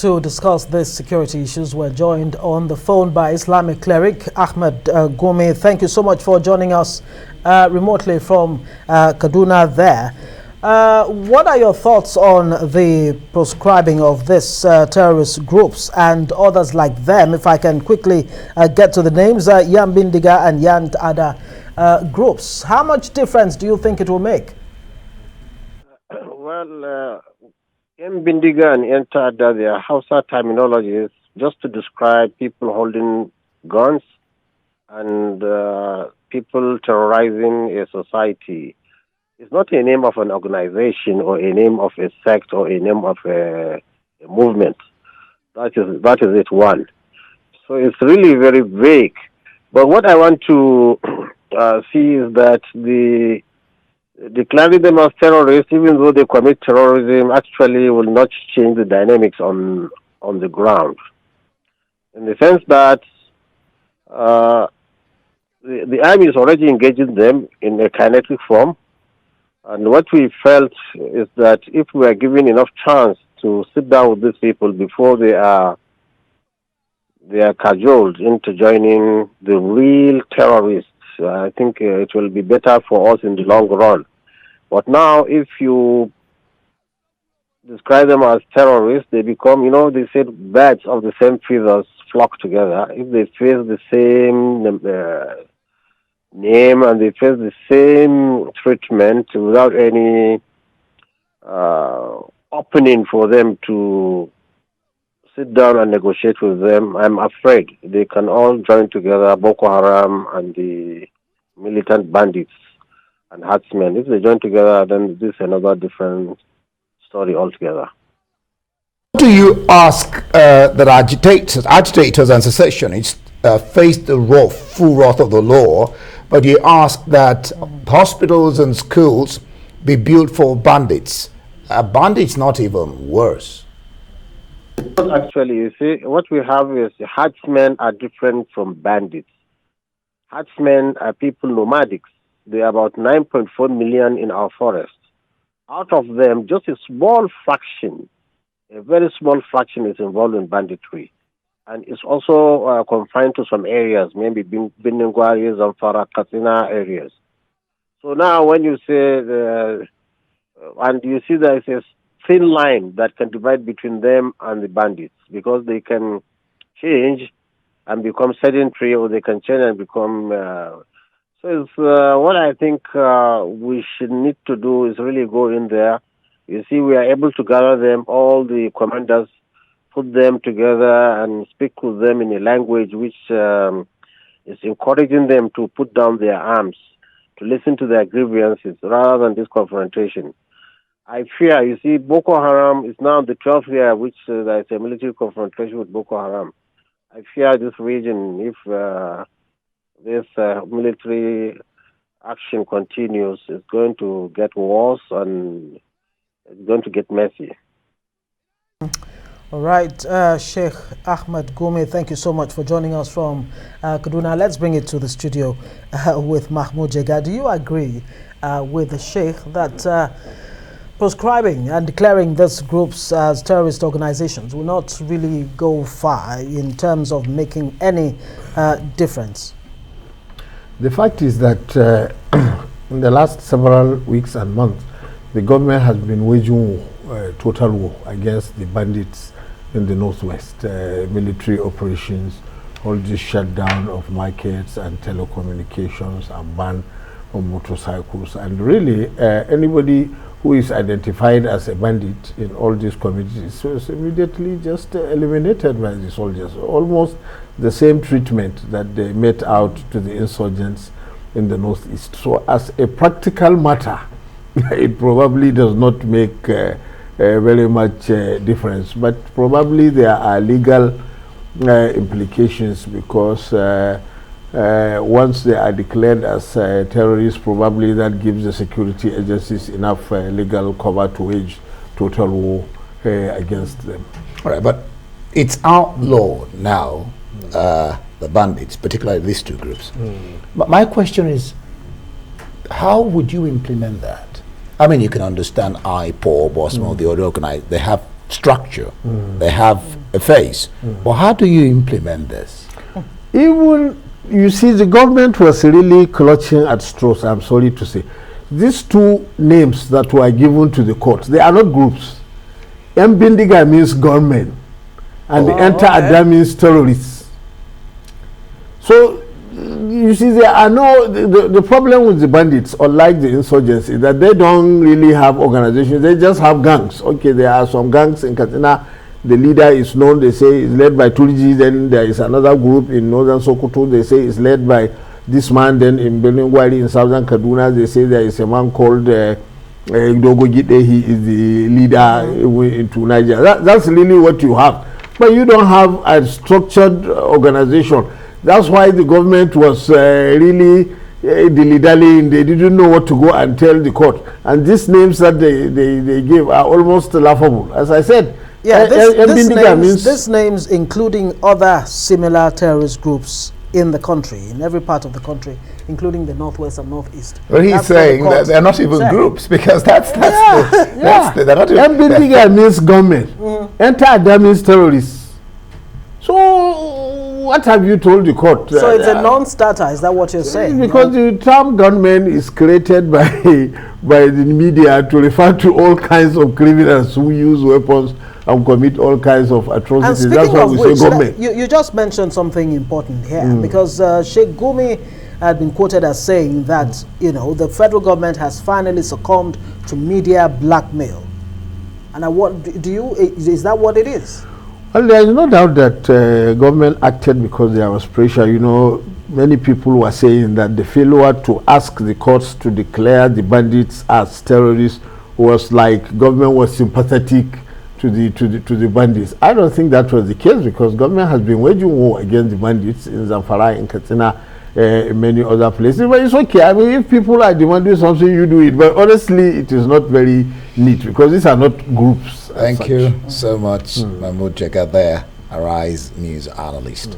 to discuss these security issues, we're joined on the phone by Islamic cleric Ahmad Gumi. Thank you so much for joining us remotely from Kaduna there. What are your thoughts on the proscribing of this terrorist groups and others like them? If I can quickly get to the names, Yan Bindiga and Yan Ada groups. How much difference do you think it will make? Well, Bindiga and Entada, their Hausa terminologies, just to describe people holding guns and people terrorizing a society. It's not a name of an organization or a name of a sect or a name of a movement. That is it, one. So it's really very vague. But what I want to see is that declaring them as terrorists, even though they commit terrorism, actually will not change the dynamics on the ground. In the sense that the army is already engaging them in a kinetic form. And what we felt is that if we are given enough chance to sit down with these people before they are cajoled into joining the real terrorists, I think it will be better for us in the long run. But now, if you describe them as terrorists, they become, they said birds of the same feathers flock together. If they face the same name and they face the same treatment without any opening for them to sit down and negotiate with them, I'm afraid they can all join together, Boko Haram and the militant bandits and herdsmen. If they join together, then this is another different story altogether. Do you ask that agitators and secessionists face the full wrath of the law, but you ask that hospitals and schools be built for bandits? Bandits not even worse. Actually, you see, what we have is herdsmen are different from bandits. Herdsmen are people nomadics. There are about 9.4 million in our forest. Out of them, just a small fraction, a very small fraction is involved in banditry. And it's also confined to some areas, maybe Biningwari, Zamfara, Katsina areas. So now when you say, and you see there is a thin line that can divide between them and the bandits, because they can change and become sedentary, or they can change and become... So it's, what I think we should need to do is really go in there. You see, we are able to gather them, all the commanders, put them together and speak with them in a language which is encouraging them to put down their arms, to listen to their grievances rather than this confrontation. I fear, you see, Boko Haram is now the 12th year which there is a military confrontation with Boko Haram. I fear this region, if this military action continues, it's going to get worse and it's going to get messy. All right, Sheikh Ahmad Gumi, thank you so much for joining us from Kaduna. Let's bring it to the studio with Mahmoud Jega. Do you agree with the Sheikh that proscribing and declaring these groups as terrorist organizations will not really go far in terms of making any difference? The fact is that in the last several weeks and months, the government has been waging total war against the bandits in the northwest, military operations, all the shutdown of markets and telecommunications and ban on motorcycles. And really, anybody who is identified as a bandit in all these communities was immediately just eliminated by the soldiers. Almost the same treatment that they met out to the insurgents in the northeast. So as a practical matter, it probably does not make very much difference, but probably there are legal implications, because once they are declared as terrorists, probably that gives the security agencies enough legal cover to wage total war against them. All right, but it's outlawed now, the bandits, particularly these two groups. But my question is, how would you implement that? I mean, you can understand IPOB or some of the other organized, they have structure. They have a face. But how do you implement this? Even, you see, the government was really clutching at straws, I'm sorry to say. These two names that were given to the court, they are not groups. Mbindiga means gunmen, and the Enter Adam means terrorists. So, you see, there are no, the problem with the bandits, unlike the insurgents, is that they don't really have organizations, they just have gangs. Okay, there are some gangs in Kaduna. The leader is known, they say, is led by Turji. Then there is another group in northern Sokoto, they say is led by this man. Then in Belengwari in southern Kaduna, they say there is a man called Dogo Gide. He is the leader into Nigeria. That's really what you have. But you don't have a structured organization. That's why the government was really dilly-dallying. They didn't know what to go and tell the court. And these names that they gave are almost laughable. As I said, yeah, this names including other similar terrorist groups in the country, in every part of the country, including the northwest and northeast. Well, he's saying that they're not even groups, because they're not even. Mbindiga means government. Enter Adam means terrorists. So what have you told the court? So it's a non-starter, is that what you're saying? Because the term gunman is created by the media to refer to all kinds of criminals who use weapons and commit all kinds of atrocities. And that's why we say government. You just mentioned something important here, because Sheikh Gumi had been quoted as saying that, you know, the federal government has finally succumbed to media blackmail. And is that what it is? Well, there is no doubt that government acted because there was pressure. You know, many people were saying that the failure to ask the courts to declare the bandits as terrorists was like government was sympathetic to the bandits. I don't think that was the case, because government has been waging war against the bandits in Zamfara, in Katsina, in many other places. But it's okay. I mean, if people are demanding something, you do it. But honestly, it is not very neat, because these are not groups. Thank you so much, Mahmoud Jega there, Arise News analyst.